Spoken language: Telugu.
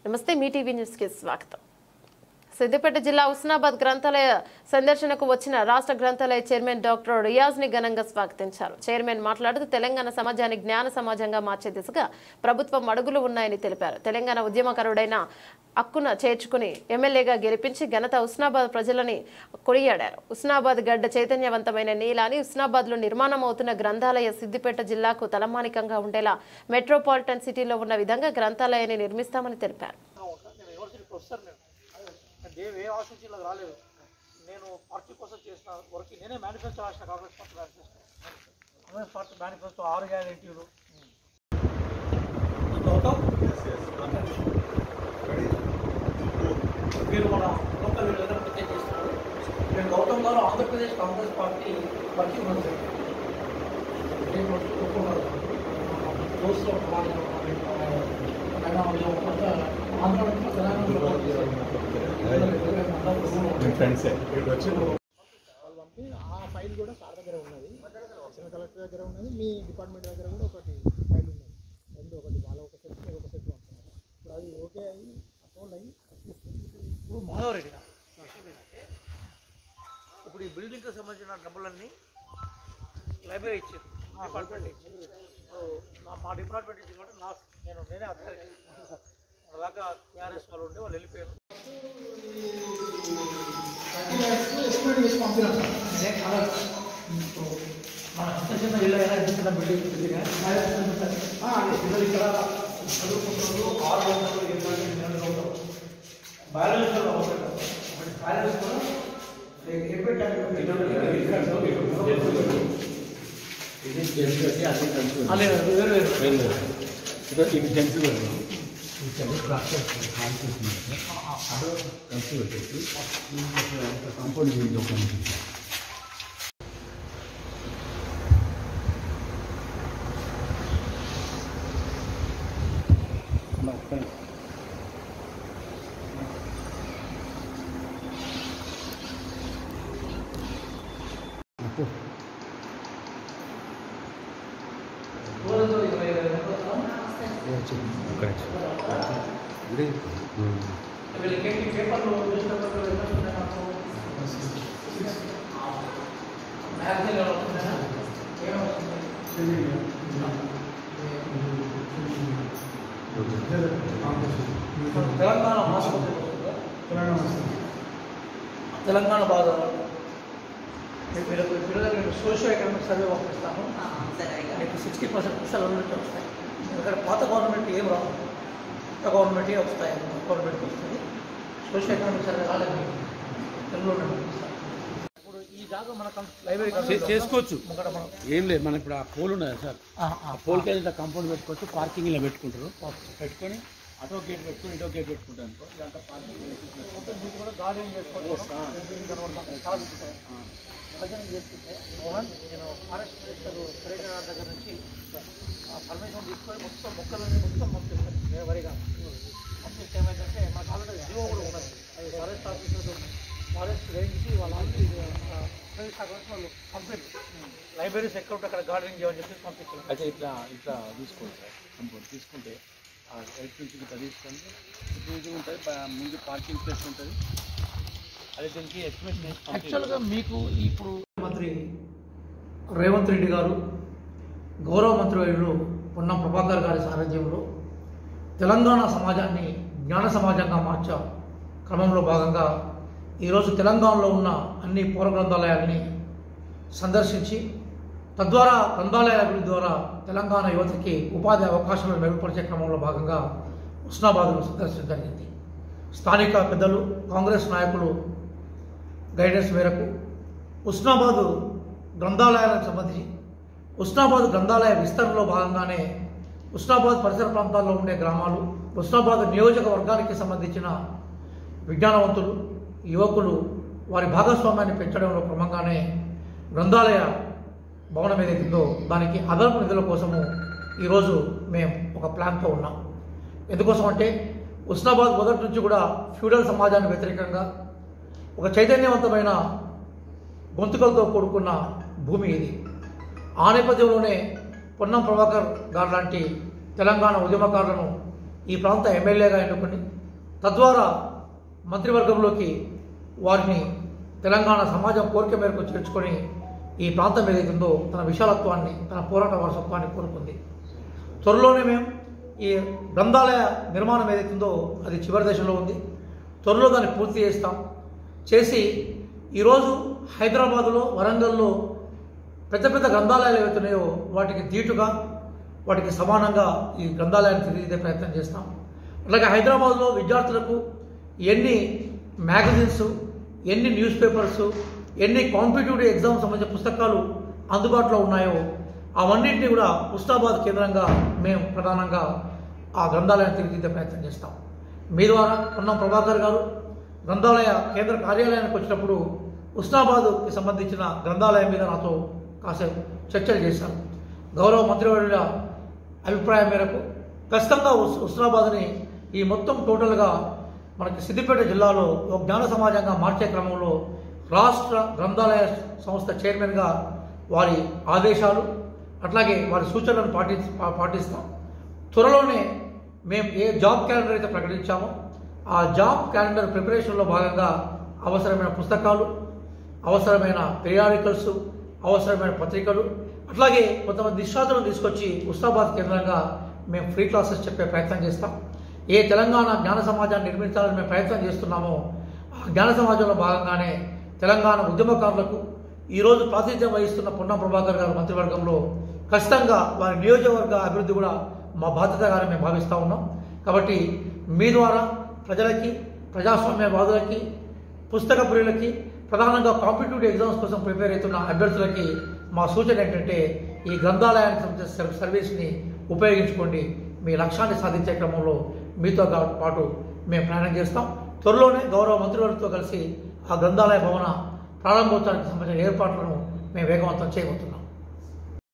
నమస్తే మీ టీవీ న్యూస్ కి స్వాగతం. సిద్దిపేట జిల్లా హుస్నాబాద్ గ్రంథాలయ సందర్శనకు వచ్చిన రాష్ట్ర గ్రంథాలయ చైర్మన్ డాక్టర్ రియాజ్ ని ఘనంగా స్వాగతించారు. చైర్మన్ మాట్లాడుతూ తెలంగాణ సమాజాన్ని జ్ఞాన సమాజంగా మార్చే దిశగా ప్రభుత్వం అడుగులు ఉన్నాయని తెలిపారు. తెలంగాణ ఉద్యమకారుడైన హక్కున చేర్చుకుని ఎమ్మెల్యేగా గెలిపించి ఘనత హుస్నాబాద్ ప్రజలని కొనియాడారు. హుస్నాబాద్ గడ్డ చైతన్యవంతమైన నీలాని హుస్నాబాద్ లో నిర్మాణం అవుతున్న గ్రంథాలయ సిద్దిపేట జిల్లాకు తలమానికంగా ఉండేలా మెట్రోపాలిటన్ సిటీలో ఉన్న విధంగా గ్రంథాలయాన్ని నిర్మిస్తామని తెలిపారు. ఏ ఆశించేలాగా రాలేదు. నేను పార్టీ కోసం చేసిన వర్క్ నేనే మేనిఫెస్టో రాసిన. కాంగ్రెస్ పార్టీ మేనిఫెస్టో 6 గ్యారెంటీలు. మీరు మన లోకల్ ప్రత్యేక చేస్తున్నారు. నేను గౌతమ్ గారు ఆంధ్రప్రదేశ్ కాంగ్రెస్ పార్టీ వర్కింగ్ మంత్రి. ఆ ఫైల్ కూడా సార్ దగ్గర ఉన్నది, చిన్న కలెక్టర్ దగ్గర ఉన్నది, మీ డిపార్ట్మెంట్ దగ్గర కూడా ఒకటి ఫైల్ ఉన్నది. రెండు ఒకటి వాళ్ళ ఒక సెట్ మీరు ఒక సెట్ పంపుతున్నారు. ఇప్పుడు అది ఓకే అయ్యి అకౌంట్ అయ్యి ఇప్పుడు మాధవరెడ్డి ఇప్పుడు ఈ బిల్డింగ్కి సంబంధించిన డబ్బులన్నీ లైబ్రరీ ఇచ్చారు, డిపార్ట్మెంట్ ఇచ్చారు. మా డిపార్ట్మెంట్ ఇచ్చింది కాబట్టి నేనే అధికారి. అలాగా టీఆర్ఎస్ వాళ్ళు ఉంటే వాళ్ళు వెళ్ళిపోయారు. మన చిన్న ఇల్లు అయినా చిన్న బిల్డింగ్ పిల్లలు ఇక్కడ చదువుకుంటారు. 6 గంటలు బయాలజీలో బ్యాలెన్స్ కూడా పేపర్లో తెలంగాణ బాధ పిల్లలకి సోషియో ఎకనామిక్ సర్వే పంపిస్తాము. మీకు 60% పుస్తకాలు ఉన్నట్టు వస్తాయి. ఎందుకంటే పాత గవర్నమెంట్ ఏం రావు, కొత్త గవర్నమెంటే వస్తాయి. గవర్నమెంట్కి వస్తుంది. సోషియో ఎకనామిక్ సర్వే రాలేదు, తెలుగులో పంపిస్తాం. ఇప్పుడు ఈ జాగా మన లైబ్రరీ చేసుకోవచ్చు. ఏం లేదు, మన ఇప్పుడు ఆ పోల్ ఉన్నదా సార్, ఆ పోల్కి ఇట్లా కాంపౌండ్ పెట్టుకోవచ్చు. పార్కింగ్ ఇలా పెట్టుకుంటారు, పెట్టుకొని అటో గేట్ పెట్టుకుని ఇటో గేట్ పెట్టుకుంటారు అనుకో. ఇదంతా పార్కింగ్ కూడా గార్డెన్ చేసుకోవచ్చు. భజన చేసుకుంటే నేను ఫారెస్ట్ మినిస్టర్ సురేంద్ర దగ్గర నుంచి పర్మిషన్ తీసుకొని మొత్తం మొక్కలన్నీ పంపిస్తాను. వరిగా పంపిస్తే ఏమైందంటే మాకు ఆల్రెడీ జీవో కూడా ఉన్నది. అది ఫారెస్ట్ ఆఫీసర్ ఫారెస్ట్ రేంజ్కి వాళ్ళ వాళ్ళు పంపారు. లైబ్రరీస్ ఎక్కడ ఉంటే అక్కడ గార్డెనింగ్ చేయమని చెప్పి పంపించారు. అయితే ఇట్లా ఇట్లా తీసుకోండి సార్, కంపౌండ్ తీసుకుంటే రైట్ నుంచి ఇట్లా తీసుకుంటే ఇది ఉంటుంది. ముందు పార్కింగ్ ప్లేస్ ఉంటుంది. అదే దీనికి ఎస్టిమేషన్ యాక్చువల్గా మీకు ఇప్పుడు మంత్రి రేవంత్ రెడ్డి గారు, గౌరవ మంత్రివర్యులు పొన్నం ప్రభాకర్ గారి సారథ్యంలో తెలంగాణ సమాజాన్ని జ్ఞాన సమాజంగా మార్చే క్రమంలో భాగంగా ఈరోజు తెలంగాణలో ఉన్న అన్ని పౌర గ్రంథాలయాల్ని సందర్శించి తద్వారా గ్రంథాలయాల అభివృద్ధి ద్వారా తెలంగాణ యువతకి ఉపాధి అవకాశాలను మెరుగుపరిచే క్రమంలో భాగంగా హుస్నాబాద్ను సందర్శించడం జరిగింది. స్థానిక పెద్దలు, కాంగ్రెస్ నాయకులు గైడెన్స్ మేరకు హుస్నాబాద్ గ్రంథాలయాలకు సంబంధించి హుస్నాబాద్ గ్రంథాలయ విస్తరణలో భాగంగానే హుస్నాబాద్ పరిసర ప్రాంతాల్లో ఉండే గ్రామాలు, హుస్నాబాద్ నియోజకవర్గానికి సంబంధించిన విజ్ఞానవంతులు, యువకులు వారి భాగస్వామ్యాన్ని పెంచడంలో క్రమంగానే గ్రంథాలయ భవనం ఏదైతుందో దానికి అదనపు నిధుల కోసము ఈరోజు మేము ఒక ప్లాన్తో ఉన్నాం. ఎందుకోసం అంటే హుస్నాబాద్ మొదటి నుంచి కూడా ఫ్యూడల్ సమాజానికి వ్యతిరేకంగా ఒక చైతన్యవంతమైన గొంతుకలతో కూడుకున్న భూమి ఇది. ఆ నేపథ్యంలోనే పొన్నం ప్రభాకర్ గారు లాంటి తెలంగాణ ఉద్యమకారులను ఈ ప్రాంత ఎమ్మెల్యేగా ఎన్నుకొని తద్వారా మంత్రివర్గంలోకి వారిని తెలంగాణ సమాజం కోరిక మేరకు చేర్చుకొని ఈ ప్రాంతం ఏదైతుందో తన విశాలత్వాన్ని, తన పోరాట వారసత్వాన్ని కోరుకుంది. త్వరలోనే మేము ఈ గ్రంథాలయ నిర్మాణం ఏదైతుందో అది చివరి దశలో ఉంది. త్వరలో దాన్ని పూర్తి చేసి ఈరోజు హైదరాబాదులో, వరంగల్లో పెద్ద పెద్ద గ్రంథాలయాలు ఏవైతున్నాయో వాటికి ధీటుగా, వాటికి సమానంగా ఈ గ్రంథాలయాన్ని తీర్చిదిద్దే ప్రయత్నం చేస్తాం. అలాగే హైదరాబాద్లో విద్యార్థులకు ఎన్ని మ్యాగజైన్స్, ఎన్ని న్యూస్ పేపర్స్, ఎన్ని కాంపిటేటివ్ ఎగ్జామ్ సంబంధించిన పుస్తకాలు అందుబాటులో ఉన్నాయో అవన్నింటినీ కూడా ఉస్నాబాద్ కేంద్రంగా మేము ప్రధానంగా ఆ గ్రంథాలయాన్ని తీర్చిదిద్దే ప్రయత్నం చేస్తాం. మీ ద్వారా పొన్నం ప్రభాకర్ గారు గ్రంథాలయ కేంద్ర కార్యాలయానికి వచ్చినప్పుడు ఉస్నాబాద్కి సంబంధించిన గ్రంథాలయం మీద నాతో కాసేపు చర్చలు చేశారు. గౌరవ మంత్రివర్యుల అభిప్రాయం మేరకు ఖచ్చితంగా ఉస్నాబాద్ని ఈ మొత్తం టోటల్గా మనకి సిద్దిపేట జిల్లాలో ఒక జ్ఞాన సమాజంగా మార్చే క్రమంలో రాష్ట్ర గ్రంథాలయ సంస్థ చైర్మన్గా వారి ఆదేశాలు అట్లాగే వారి సూచనలను పాటిస్తాం. త్వరలోనే మేము ఏ జాబ్ క్యాలెండర్ అయితే ప్రకటించామో ఆ జాబ్ క్యాలెండర్ ప్రిపరేషన్లో భాగంగా అవసరమైన పుస్తకాలు, అవసరమైన పీరియాడికల్స్, అవసరమైన పత్రికలు, అట్లాగే కొంతమంది నిష్ణాతులను తీసుకొచ్చి ఉస్నాబాద్ కేంద్రంగా మేము ఫ్రీ క్లాసెస్ చెప్పే ప్రయత్నం చేస్తాం. ఏ తెలంగాణ జ్ఞాన సమాజాన్ని నిర్మించాలని మేము ప్రయత్నం చేస్తున్నామో ఆ జ్ఞాన సమాజంలో భాగంగానే తెలంగాణ ఉద్యమకారులకు ఈరోజు ప్రాతినిధ్యం వహిస్తున్న పొన్నం ప్రభాకర్ గారు మంత్రివర్గంలో ఖచ్చితంగా వారి నియోజకవర్గ అభివృద్ధి కూడా మా బాధ్యతగానే మేము భావిస్తూ ఉన్నాం. కాబట్టి మీ ద్వారా ప్రజలకి, ప్రజాస్వామ్యవాదులకి, పుస్తక ప్రియులకి, ప్రధానంగా కాంపిటేటివ్ ఎగ్జామ్స్ కోసం ప్రిపేర్ అవుతున్న అభ్యర్థులకి మా సూచన ఏంటంటే ఈ గ్రంథాలయానికి సంబంధించిన సర్వీస్ని ఉపయోగించుకోండి. మీ లక్ష్యాన్ని సాధించే క్రమంలో మీతో పాటు మేము ప్రయాణం చేస్తాం. త్వరలోనే గౌరవ మంత్రివర్గంతో కలిసి ఆ గ్రంథాలయ భవన ప్రారంభోత్సవానికి సంబంధించిన ఏర్పాట్లను మేము వేగవంతం చేయబోతున్నాం.